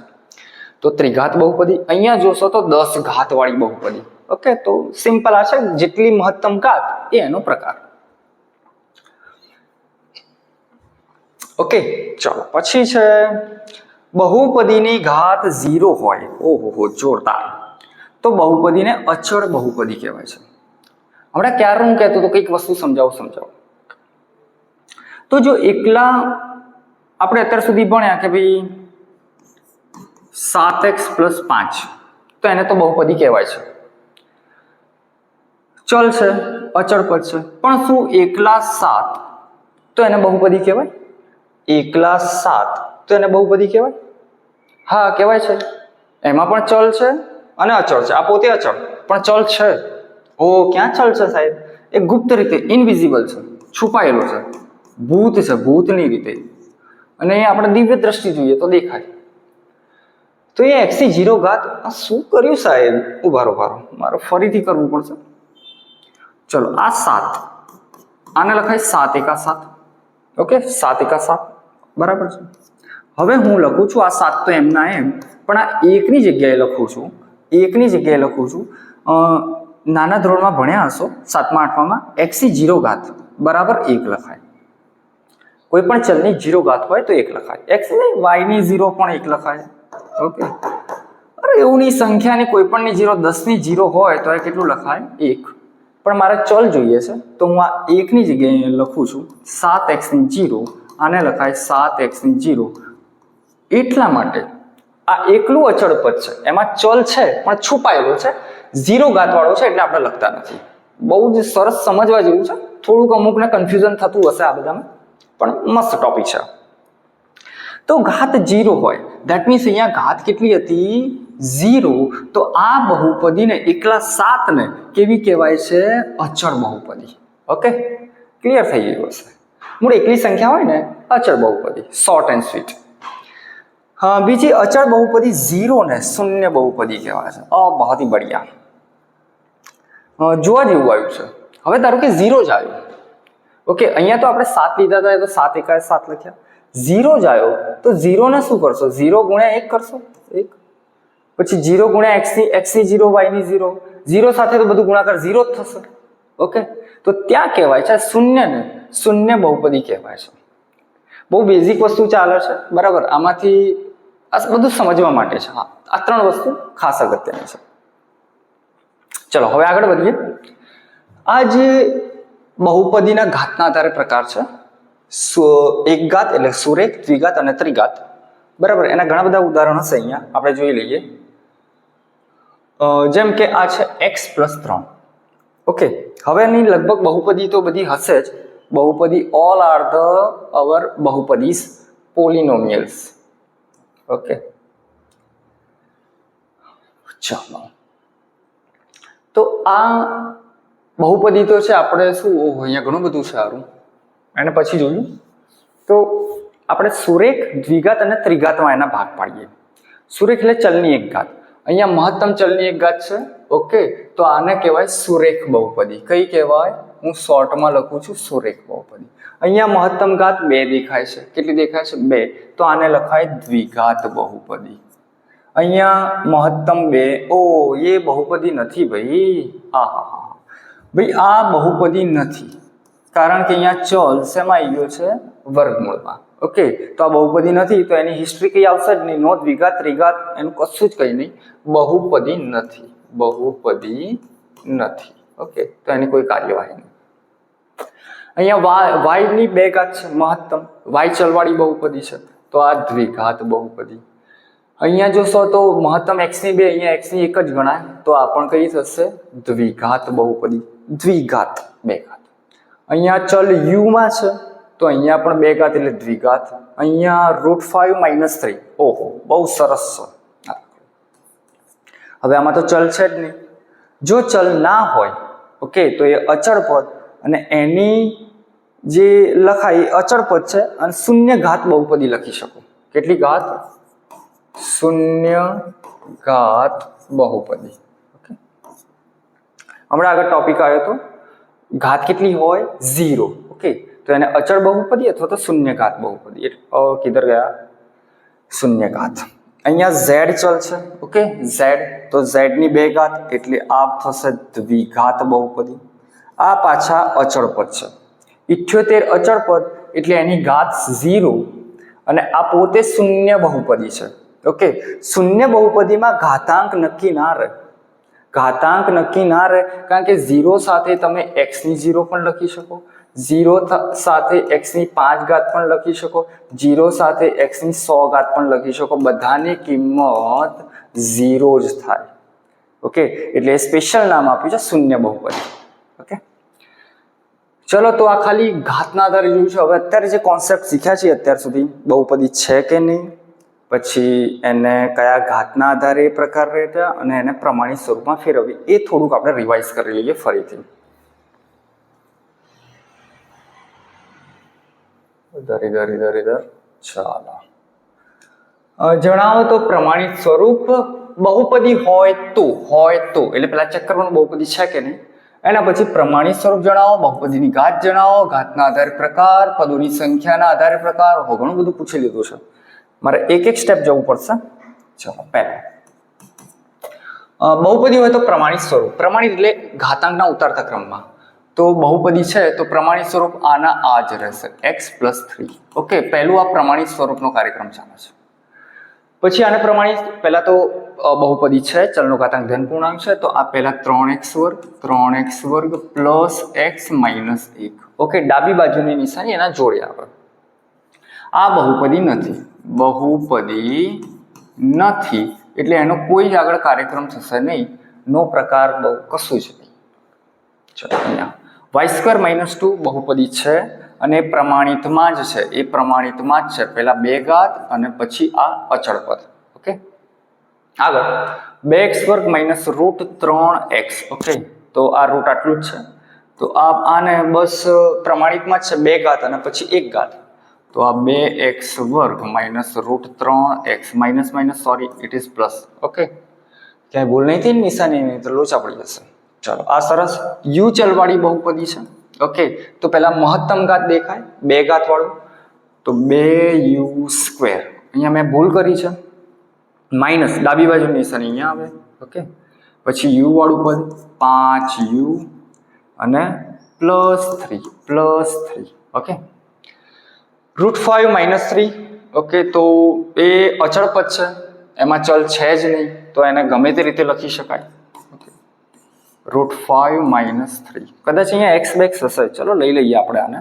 તો ત્રિઘાત બહુપદી. અહીંયા જોશો તો 10 ઘાત વાળી બહુપદી. ઓકે, તો સિમ્પલ આ છે, જેટલી મહત્તમ ઘાત એ એનો પ્રકાર. ઓકે, ચલો પછી છે બહુપદીની ઘાત 0 હોય. ઓહો જોરદાર. તો બહુપદીને અચળ બહુપદી કહેવાય છે. હમણાં ક્યારે હું કહેતો તો કંઈક વસ્તુ સમજાવો. તો જો એકલા આપણે અત્યાર સુધી ભણ્યા કે ભાઈ 7x + 5 તો એને તો બહુપદી કહેવાય છે. ચલ છે, અચળ પદ છે. પણ શું એકલા 7 તો એને બહુપદી કહેવાય? એકલા 7 તો એને બહુપદી કહેવાય? હા કહેવાય છે. એમાં પણ ચલ છે અને અચળ છે. આ પોતે અચળ પણ ચલ છે. ઓ ક્યાં ચલ છે સાહેબ? એ ગુપ્ત રીતે, ઇનવિઝિબલ છે, છુપાયેલો છે, ભૂત છે, ભૂતની રીતે. અને આપણે દિવ્ય દ્રષ્ટિ જોઈએ તો દેખાય. તો એ x ની 0 ઘાત શું કર્યું સાહેબ? ઉભારો મારો ફરીથી કરવું પડશે. ચલો આ 7, આને લખાય 7 × 7. ઓકે, 7 × 7 બરાબર છે. હવે હું લખું છું આ 7 તો એમના એમ, પણ આ 1 ની જગ્યાએ લખું છું. 1 ની જગ્યાએ લખું છું. નાના ધોરણમાં ભણ્યા હશો 7મા 8માં, x ની 0 ઘાત બરાબર 1 લખાય. કોઈ પણ ચલની 0 ઘાત હોય તો 1 લખાય. x ની y ની 0 પણ 1 લખાય. ઓકે, અરે એવું નહીં, સંખ્યાની કોઈ પણની 0, 10 ની 0 હોય તો એ કેટલું લખાય? 1. પણ મારે ચલ જોઈએ છે તો હું આ 1 ની જગ્યાએ લખું છું 7x ની 0. આને લખાય 7x ની 0. એટલા માટે આ એકલું અચળ પદ છે, એમાં ચલ છે પણ છુપાયેલો છે, 0 ઘાત વાળો છે, એટલે આપણે લખતા નથી. બહુ જ સરસ સમજવા જેવું છે. થોડુંક અમુકને કન્ફ્યુઝન થતું હશે આ બધામાં, પણ મસ્ત ટોપિક છે. તો ઘાત 0 હોય, ધેટ મીન્સ અહીંયા ઘાત કેટલી હતી? 0. તો આ બહુપદીને એકલા 7 ને કેવી કહેવાય છે? અચળ બહુપદી. ઓકે, ક્લિયર થઈ ગયું હશે. મૂળ એકલી સંખ્યા હોય ને, અચળ બહુપદી, શોર્ટ એન્ડ સ્વીટ. हाँ, बीजी अचल बहुपदी 0 ने शून्य बहुपदी कहेवाय छे। बहुत ही बढ़िया। जोवा जेवुं आव्युं छे। हवे धारो के 0 ज आव्युं। ओके, अहींया तो आपणे 7 लीधा हता, तो 7 × 7 लख्या। 0 જ આવ્યો તો 0 ને શું કરશો? 0 ગુણ્યા 1 કરશો, 1. પછી 0 ગુણ્યા x ની 0, y ની 0, 0 સાથે તો બધું ગુણાકાર 0 જ થશે. ઓકે, તો ત્યાં કહેવાય છે શૂન્યને શૂન્ય બહુપદી કહેવાય છે. બહુ બેઝિક વસ્તુ ચાલે છે, બરાબર. આમાંથી આ બધું સમજવા માટે છે. હા, આ 3 વસ્તુ ખાસ અગત્યની છે. ચલો હવે આગળ વધીએ. આ જે બહુપદીના ઘાતના આધારે પ્રકાર છે, એક ઘાત એટલે સુરેખ, દ્વિઘાત અને ત્રિઘાત, બરાબર. એના ઘણા બધા ઉદાહરણો છે, અહીંયા આપણે જોઈ લઈએ. જેમ કે આ છે x+3. ઓકે, હવે એની લગભગ બહુપદી તો બધી હશે જ. બહુપદી ઓલ આર ધ અવર બહુપદીસ પોલિનોમિયલ્સ. ઓકે, ચાલો. તો આ બહુપદી તો છે આપણે શું, અહીંયા ઘણું બધું છે સારું, એને પછી જોયું. તો આપણે સુરેખ, દ્વિઘાત અને ત્રિઘાતમાં એના ભાગ પાડીએ. સુરેખ એટલે ચલની એક ઘાત. અહીંયા મહત્તમ ચલની એક ઘાત છે. ઓકે, તો આને કહેવાય સુરેખ બહુપદી. કઈ કહેવાય? હું શોર્ટમાં લખું છું સુરેખ બહુપદી. અહીંયા મહત્તમ ઘાત 2 દેખાય છે. કેટલી દેખાય છે? 2. તો આને લખાય દ્વિઘાત બહુપદી. અહીંયા મહત્તમ 2. ઓ, એ બહુપદી નથી ભાઈ. હા, ભાઈ આ બહુપદી નથી, કારણ કે અહીંયા ચલ શેમાં આવી ગયો છે? વર્ગમૂળમાં. ઓકે, તો આ બહુપદી નથી, તો એની હિસ્ટ્રી કઈ આવશે જ નહીં. નો દ્વિઘાત, ત્રિઘાત, એનું કશું જ કઈ નહીં. બહુપદી નથી, બહુપદી નથી. ઓકે, તો એની કોઈ કાર્યવાહી નહીં. અહીંયા y ની 2 ઘાત છે મહત્તમ, y ચલવાળી બહુપદી છે, તો આ દ્વિઘાત બહુપદી. અહીંયા જોશો તો મહત્તમ x ની 2, અહીંયા x ની 1 જ ગણાય, તો આ પણ કઈ થશે? દ્વિઘાત બહુપદી. દ્વિઘાત 2 ઘાત. અહીંયા ચલ u માં છે, તો અહીંયા પણ 2 ઘાત એટલે દ્વિઘાત. અહીંયા √5 - 3. ઓહો, બહુ સરસ છે. હવે આમાં તો ચલ છે જ નહીં. જો ચલ ના હોય, ઓકે, તો એ અચળ પદ, અને એની જે લખાય અચળ પદ છે, અને શૂન્ય ઘાત બહુપદી લખી શકો. કેટલી ઘાત? શૂન્ય ઘાત બહુપદી. ઓકે, હમણાં આગળ ટોપિક આવ્યો હતો, ઘાત કેટલી હોય? 0. ઓકે, તો એને અચળ બહુપદી અથવા તો શૂન્ય ઘાત બહુપદી. કિધર ગયા? શૂન્ય ઘાત. અહીંયા z ચલ છે. ઓકે, z, તો z ની 2 ઘાત એટલે આ થશે દ્વિઘાત બહુપદી. આ પાછા અચળ પદ છે. 78 અચળ પદ એટલે એની ઘાત 0, અને આ પોતે શૂન્ય બહુપદી છે. ઓકે, શૂન્ય બહુપદીમાં ઘાતાંક નક્કી ના રહે. ઘાતાંક નક્કી ના રહે, કારણ કે 0 સાથે તમે x ની 0 પણ લખી શકો, 0 સાથે x ની 5 ઘાત પણ લખી શકો, 0 સાથે x ની 100 ઘાત પણ લખી શકો. બધાની કિંમત 0 જ થાય. ઓકે, એટલે સ્પેશિયલ નામ આપ્યું છે શૂન્ય બહુપદી. ઓકે, ચલો, તો આ ખાલી ઘાતના આધારે જોયું છે. હવે અત્યારે જે કોન્સેપ્ટ શીખ્યા છે અત્યાર સુધી, બહુપદી છે કે નહીં, પછી એને કયા ઘાતના આધારે એ પ્રકાર રહેતા, અને એને પ્રમાણિત સ્વરૂપમાં ફેરવવી, એ થોડુંક આપણે રિવાઇઝ કરી લઈએ ફરીથી. ચાલો, જણાવો તો પ્રમાણિત સ્વરૂપ બહુપદી હોય તો એટલે પેલા ચેક કરવાનું બહુપદી છે કે નહીં. એના પછી પ્રમાણિત સ્વરૂપ જણાવો, બહુપદીની ઘાત જણાવો, ઘાતના આધારે પ્રકાર, પદોની સંખ્યાના આધારે પ્રકાર. ઘણું બધું પૂછી લીધું છે, મારે એક સ્ટેપ જવું પડશે. ચલો, પહેલા બહુપદી હોય તો પ્રમાણિત સ્વરૂપ. પ્રમાણિત એટલે ઘાતાંકના ઉતારતા ક્રમમાં. તો બહુપદી છે તો પ્રમાણિત સ્વરૂપ આના આ જ રહેશે, x+3. ઓકે, પહેલું આ પ્રમાણિત સ્વરૂપનો કાર્યક્રમ ચાલે છે. પછી આને પ્રમાણિત, પહેલા તો બહુપદી છે, ચલનો ઘાતાંક ધન પૂર્ણાંક છે, તો આ પહેલા 3x² plus x minus 1. Okay, ડાબી બાજુની નિશાની એના જોડે આવે. આ બહુપદી નથી, બહુપદી નથી એટલે એનો કોઈ જ આગળ કાર્યક્રમ થશે નહીં. નો પ્રકાર, બહુ કશું જ નહીં. ચલો, અહીંયા y² - 2 બહુપદી છે, અને પ્રમાણિતમાં જ છે. એ પ્રમાણિતમાં જ છે. પહેલા 2 ઘાત અને પછી આ અચળ પદ. ઓકે, આગળ 2x² - √3x. ઓકે, તો આ રૂટ આટલું જ છે. તો આને બસ પ્રમાણિતમાં જ છે, 2 ઘાત અને પછી 1 ઘાત. તો આ 2x² - √3x minus sorry, it is plus. Okay, ક્યાંય ભૂલ નહીં થઈ નિશાની નહીં તો લોચા પડી જશે. ચાલો, આ સરસ u ચલવાળી બહુપદી છે. ઓકે, તો પહેલા મહત્તમ ઘાત દેખાય 2 ઘાત વાળું, તો 2u². અહીંયા મેં ભૂલ કરી છે, માઇનસ ડાબી બાજુની નિશાની અહીંયા આવે. ઓકે, પછી u વાળું પદ 5u અને +3. ઓકે, √5 - 3. ઓકે, તો એ અચળ પદ છે, એમાં ચલ છે જ નહીં, તો એને ગમે તે રીતે લખી શકાય. ઓકે, √5 - 3. કદાચ અહીંયા x બેક્સ હશે, ચલો લઈ લઈએ આપણે આને.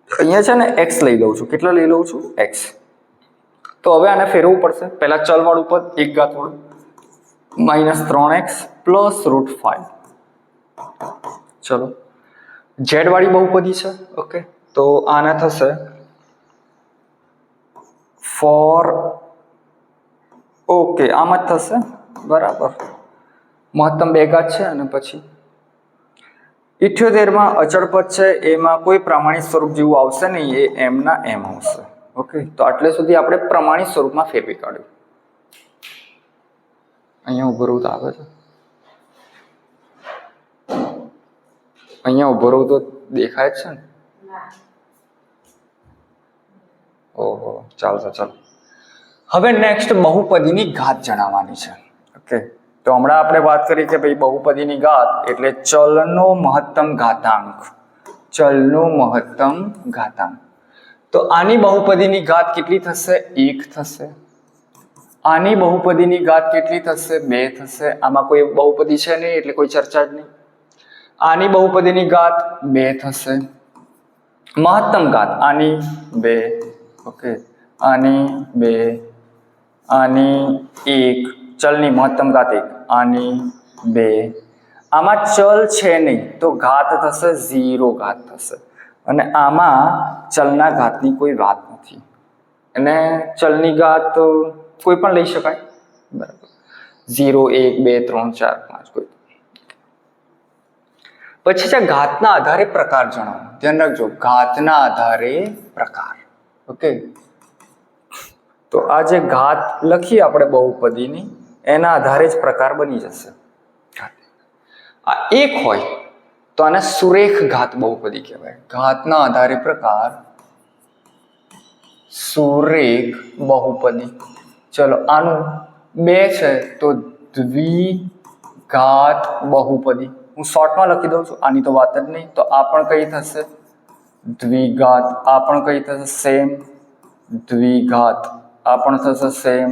અહીંયા છે ને x લઈ લઉં છું. કેટલા લઈ લઉં છું? x. તો હવે આને ફેરવવું પડશે. પહેલા ચલ વાળું પદ 1 ઘાત વાળું -3x + √5. ચલો, z વાળી બહુપદી છે. ઓકે, તો આના થશે 4. ઓકે, આમ જ થશે, બરાબર. મહત્તમ 2 ઘાત છે અને પછી 78 અચળ પદ છે, એમાં કોઈ પ્રમાણિત સ્વરૂપ જેવું આવશે નહીં, એ m ના m આવશે. ઓકે, તો આટલે સુધી આપણે પ્રમાણિત સ્વરૂપમાં ફેરવી કાઢ્યું. અહીંયા ઉભો રહું તો આવે છે, અહીંયા ઉભો રહું તો દેખાય જ છે ને. ઓહો, ચાલશે. ચાલો, હવે નેક્સ્ટ બહુપદીની ઘાત જણાવવાની છે. ઓકે, તો હમણાં આપણે વાત કરી કે ભાઈ બહુપદીની ઘાત એટલે ચલનો મહત્તમ ઘાતાંક. તો આની બહુપદીની ઘાત કેટલી થશે? 1 થશે. આની બહુપદીની ઘાત કેટલી થશે? 2 થશે. આમાં કોઈ બહુપદી છે નહીં એટલે કોઈ ચર્ચા જ નહીં. આની બહુપદીની ઘાત 2 થશે. મહત્તમ ઘાત આની 2. ઓકે, આની 2, આની 1. ચલની મહત્તમ ઘાત 1, આની 2. આમાં ચલ છે નહીં તો ઘાત થશે 0 ઘાત થશે. અને આમાં ચલના ઘાતની કોઈ વાત નથી, અને ચલની ઘાત કોઈ પણ લઈ શકાય. બરાબર, 0, 1, 2, 3, 4, 5 કોઈ. પછી છે ઘાતના આધારે પ્રકાર જણાવો. ધ્યાન રાખજો, ઘાતના આધારે પ્રકાર. ઓકે, તો આ જે ઘાત લખી આપણે બહુપદીની, એના આધારે જ પ્રકાર બની જશે. આ 1 હોય તો આને સુરેખ ઘાત બહુપદી કહેવાય. ઘાતના આધારે પ્રકાર સુરેખ બહુપદી. ચલો, આનું 2 છે તો દ્વિઘાત બહુપદી. હું શોર્ટમાં લખી દઉં છું, આની તો વાત જ નહીં. તો આ પણ કઈ થશે? દ્વિઘાત. આ પણ કઈ થશે? સેમ. દ્વિઘાત. આ પણ થશે સેમ.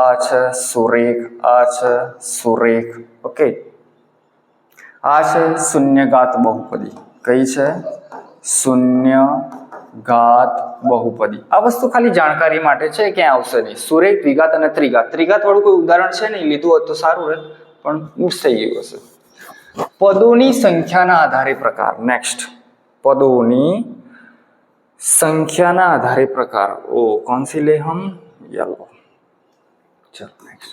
આ છે સુરેખ, આ છે સુરેખ. ઓકે, આ છે શૂન્યઘાત બહુપદી. કઈ છે? શૂન્યઘાત બહુપદી. આ વસ્તુ ખાલી જાણકારી માટે છે, ક્યાંય આવશે નહીં. સુરેખ, દ્વિઘાત અને ત્રિઘાત. ત્રિઘાત વાળું કોઈ ઉદાહરણ છે નહીં, લીધું હોત તો સારું રહે, પણ મિસ થઈ ગયું હશે. પદોની સંખ્યાના આધારે પ્રકાર. નેક્સ્ટ, પદોની સંખ્યાના આધારે પ્રકાર. ઓ કોણ સી લે હમ? યલો. ચલો નેક્સ્ટ,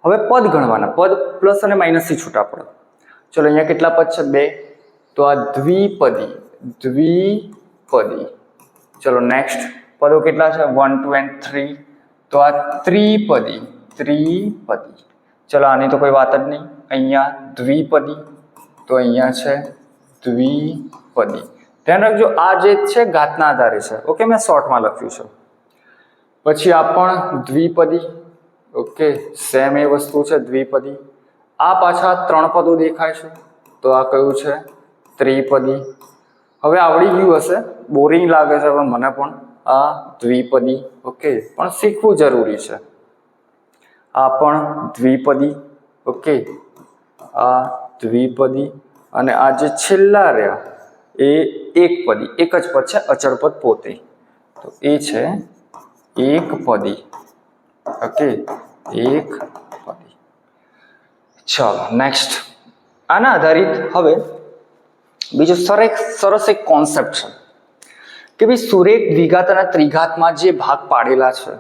હવે પદ ગણવાના. પદ પ્લસ અને માઇનસ થી છૂટા પડે. ચલો, અહીંયા કેટલા પદ છે? 2. તો આ દ્વિપદી. ચલો નેક્સ્ટ, પદો કેટલા છે? 1, 2 and 3. તો આ ત્રિપદી. ચલો, આની તો કોઈ વાત જ નહીં. અહીંયા દ્વિપદી, તો અહીંયા છે દ્વિપદી. ધ્યાન રાખજો, આ જે છે ઘાતના આધારે છે. ઓકે, મેં શોર્ટમાં લખ્યું છે. પછી આ પણ દ્વિપદી. ઓકે, સેમ એ વસ્તુ છે, દ્વિપદી. આ પાછા 3 પદો દેખાય છે, તો આ કયું છે? ત્રિપદી. હવે આવડી ગયું હશે, બોરિંગ લાગે છે પણ મને પણ. આ દ્વિપદી. ઓકે, પણ શીખવું જરૂરી છે. આ પણ દ્વિપદી. ઓકે, આ દ્વિપદી. અને આ જે છેલ્લા રહ્યા એ એકપદી. એક જ પદ છે, અચળ પદ પોતે, તો એ છે એકપદી. ઓકે, એકપદી. ચલો નેક્સ્ટ, આના આધારિત હવે બીજો સરસ એક કોન્સેપ્ટ છે કે ભાઈ સુરેખ, દ્વિઘાત અને ત્રિઘાતમાં જે ભાગ પાડેલા છે,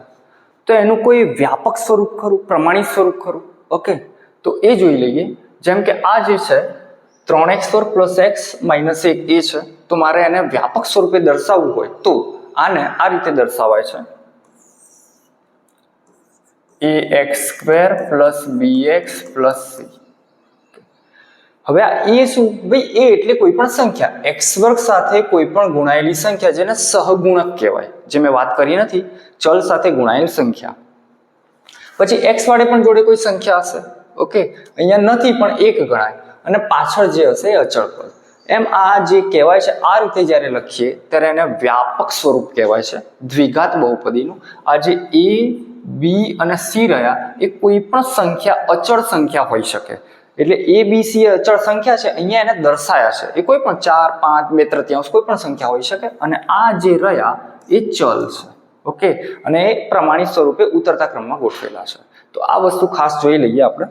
તો એનું કોઈ વ્યાપક સ્વરૂપ ખરું, પ્રમાણિત સ્વરૂપ ખરું? ઓકે, તો એ જોઈ લઈએ. જેમ કે આ જે છે 3x² + x - 1 એ છે, તો મારે એને વ્યાપક સ્વરૂપે દર્શાવવું હોય તો આને આ રીતે દર્શાવાય છે: ax² + bx + c. હવે આ એ શું ભાઈ, એ એટલે કોઈ પણ સંખ્યા x વર્ગ સાથે કોઈ પણ ગુણાયેલી સંખ્યા જેને સહગુણક કહેવાય, જે મેં વાત કરી નથી, ચલ સાથે ગુણાયેલ સંખ્યા. પછી x વાળે પણ જોડે કોઈ સંખ્યા હશે, ઓકે, અહીંયા નથી પણ 1 ગણાય, અને પાછળ જે હશે એ અચળ પદ. એમ આ જે કહેવાય છે, આ રીતે જ્યારે લખીએ ત્યારે એને વ્યાપક સ્વરૂપ કહેવાય છે દ્વિઘાત બહુપદીનું. આ જે a, b અને c રહ્યા એ કોઈ પણ સંખ્યા અચળ સંખ્યા હોઈ શકે. એટલે a, b, c એ અચળ સંખ્યા છે, અહીંયા એને દર્શાયા છે. એ કોઈ પણ 4, 5, 2/3 કોઈ પણ સંખ્યા હોઈ શકે, અને આ જે રહ્યા એ ચલ છે, ઓકે, અને એ પ્રમાણિત સ્વરૂપે ઉતરતા ક્રમમાં ગોઠવેલા છે. તો આ વસ્તુ ખાસ જોઈ લઈએ આપણે.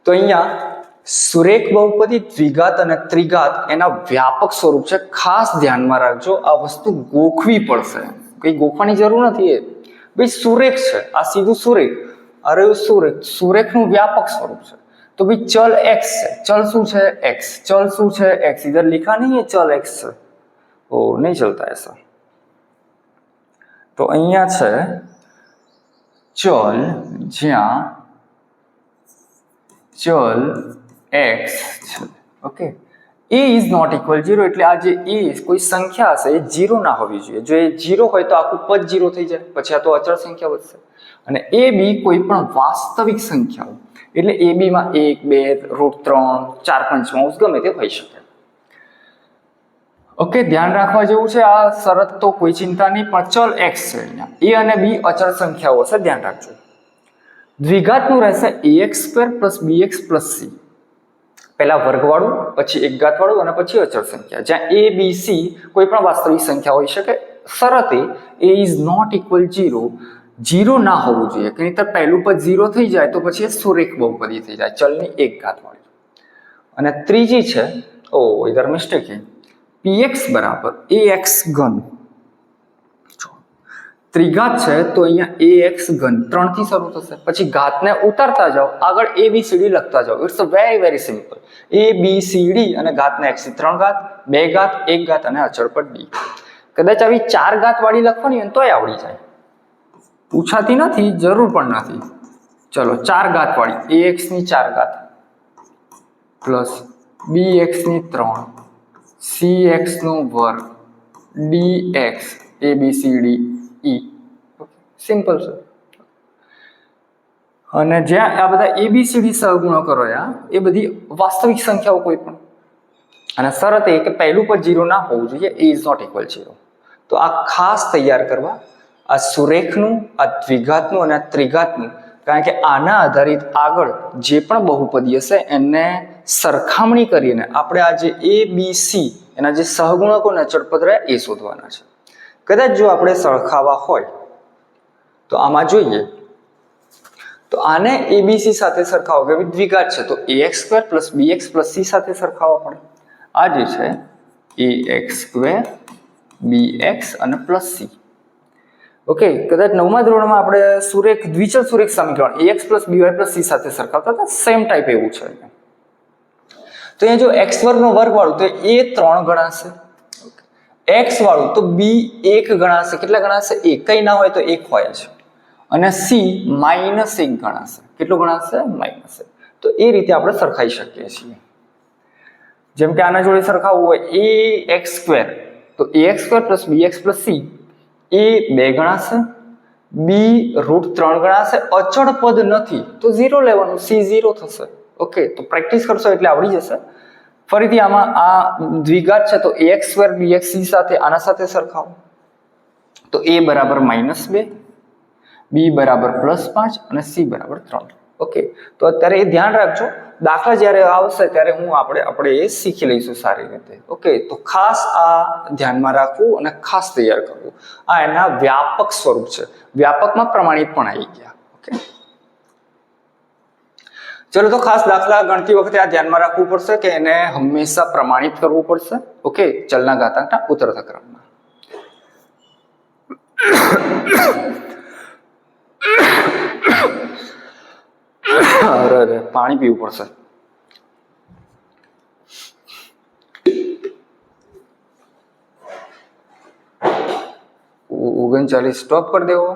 તો અહીંયા સુરેખ બહુપદી, દ્વિઘાત અને ત્રિઘાત એના વ્યાપક સ્વરૂપ છે. ખાસ ધ્યાનમાં રાખજો, આ વસ્તુ ગોખવી પડશે, કઈ ગોખવાની જરૂર નથી. એ ભાઈ સુરેખ છે, આ સીધું સુરેખ, અરે સુરેખ, સુરેખનું વ્યાપક સ્વરૂપ છે. તો ભાઈ ચલ x છે, ચલ શું છે x, ચલ શું છે x, इधर लिखा नहीं है चल x છે, ઓ નહીં ચલતા ऐसा. તો અહીંયા છે ચલ, જ્યાં ચલ x છે, okay. a is not equal 0, એટલે આ જે a કોઈ સંખ્યા હશે એ 0 ના હોવી જોઈએ. જો એ 0 હોય તો આખું પદ 0 થઈ જાય, પછી આ તો અચળ સંખ્યા વધશે. અને a b કોઈ પણ વાસ્તવિક સંખ્યાઓ, એટલે a b માં 1, 2, √3, 4/5 ગમે તે હોઈ શકે. ઓકે, ધ્યાન રાખવા જેવું છે. આ શરત તો કોઈ ચિંતા નહીં, પણ ચલ x છે, અહીંયા a અને b અચળ સંખ્યાઓ હશે, ધ્યાન રાખજો. દ્વિઘાતનું રહેશે ax² + bx + c. પહેલા વર્ગવાળું, પછી એક ઘાતવાળું અને પછી અચળ સંખ્યા, જ્યાં a, b, c કોઈ પણ વાસ્તવિક સંખ્યા હોઈ શકે. શરતે a ઇઝ નોટ ઇક્વલ 0, 0 ના હોવું જોઈએ, કે નહીંતર પહેલું પદ 0 થઈ જાય તો પછી એ સુરેખ બહુપદી થઈ જાય, ચલની એક ઘાતવાળી. અને ત્રીજી છે, ઓ ઇધર મિસ્ટેક है, px = ax3. ત્રિઘાત છે તો અહીંયા ax3 3 થી શરૂ થશે, પછી ઘાતને ઉતારતા જાઓ, આગળ a b c d લખતા જાઓ. It's very very simple. a b c d અને ઘાતને x ની 3 ઘાત, 2 ઘાત, 1 ઘાત અને અચળ પદ d. કદાચ આવી 4 ઘાત વાળી લખવાની હોય તોય આવડી જાય, પૂછાતી નથી, જરૂર પણ નથી. ચલો 4 ઘાત વાળી, ax ની 4 ઘાત પ્લસ bx ની 3, cx નો વર્ગ, dx, a b c d e. Simple છે. અને જ્યાં આ બધા ABCD સહગુણકો રહ્યા એ બધી વાસ્તવિક સંખ્યાઓ કોઈ પણ, અને શરત એ કે પહેલું પદ 0 ના હોવું જોઈએ, a ઇઝ નોટ ઇક્વલ 0. તો આ ખાસ તૈયાર કરવા, આ સુરેખનું, આ દ્વિઘાતનું અને આ ત્રિઘાતનું, કારણ કે આના આધારિત આગળ જે પણ બહુપદી હશે એને સરખામણી કરીને આપણે આ જે a b c એના જે સહગુણકો અને અચળ પદ રહ્યા એ શોધવાના છે. કદાચ જો આપણે સરખાવા હોય તો આમાં જોઈએ તો આને abc સાથે સરખાવો, કે દ્વિઘાત છે તો ax² + bx + c સાથે સરખાવવા પડે. આ જે છે ax² bx અને + c. ઓકે, કદાચ 9મા ધોરણમાં આપણે સુરેખ, દ્વિચલ સુરેખ સમીકરણ ax + by + c સાથે સરખાવતા હતા, સેમ ટાઈપ એવું છે. તો અહીંયા જો x² નો વર્ગ વાળું તો a 3 ગણાશે, x વાળું તો b 1 ગણાશે. કેટલા ગણાશે? 1. કઈ ના હોય તો 1 હોય છે. અને c -1 ગણાશે. કેટલું ગણાશે? -1. તો એ રીતે આપણે સરખાઈ શકીએ છીએ. જેમ કે આના જોડે સરખાવવું હોય ax² તો ax² + bx + c, a 2 ગણાશે, b √3 ગણાશે. અચળ પદ નથી તો 0 લેવાનું, c 0 થશે. ઓકે, તો પ્રેક્ટિસ કરશો એટલે આવડી જશે. ફરીથી આમાં આ દ્વિઘાત છે તો ax² bx c સાથે આના સાથે સરખાવો તો a બરાબર -2, b બરાબર +5 અને c બરાબર 3. ઓકે, તો અત્યારે એ ધ્યાન રાખજો, દાખલા જ્યારે આવશે ત્યારે આપણે એ શીખી લઈશું સારી રીતે. ઓકે, તો ખાસ આ ધ્યાનમાં રાખવું અને ખાસ તૈયાર કરવું. આ એના વ્યાપક સ્વરૂપ છે, વ્યાપકમાં પ્રમાણિત પણ આવી ગયા. ઓકે, ચલો તો ખાસ દાખલા ગણતી વખતે આ ધ્યાનમાં રાખવું પડશે કે એને હંમેશા પ્રમાણિત કરવું પડશે. ઓકે, ચલના ઘાતાંકના ઉતરતા ક્રમમાં. અરે પાણી પીવું પડશે. 39 સ્ટોપ કરી દેવો.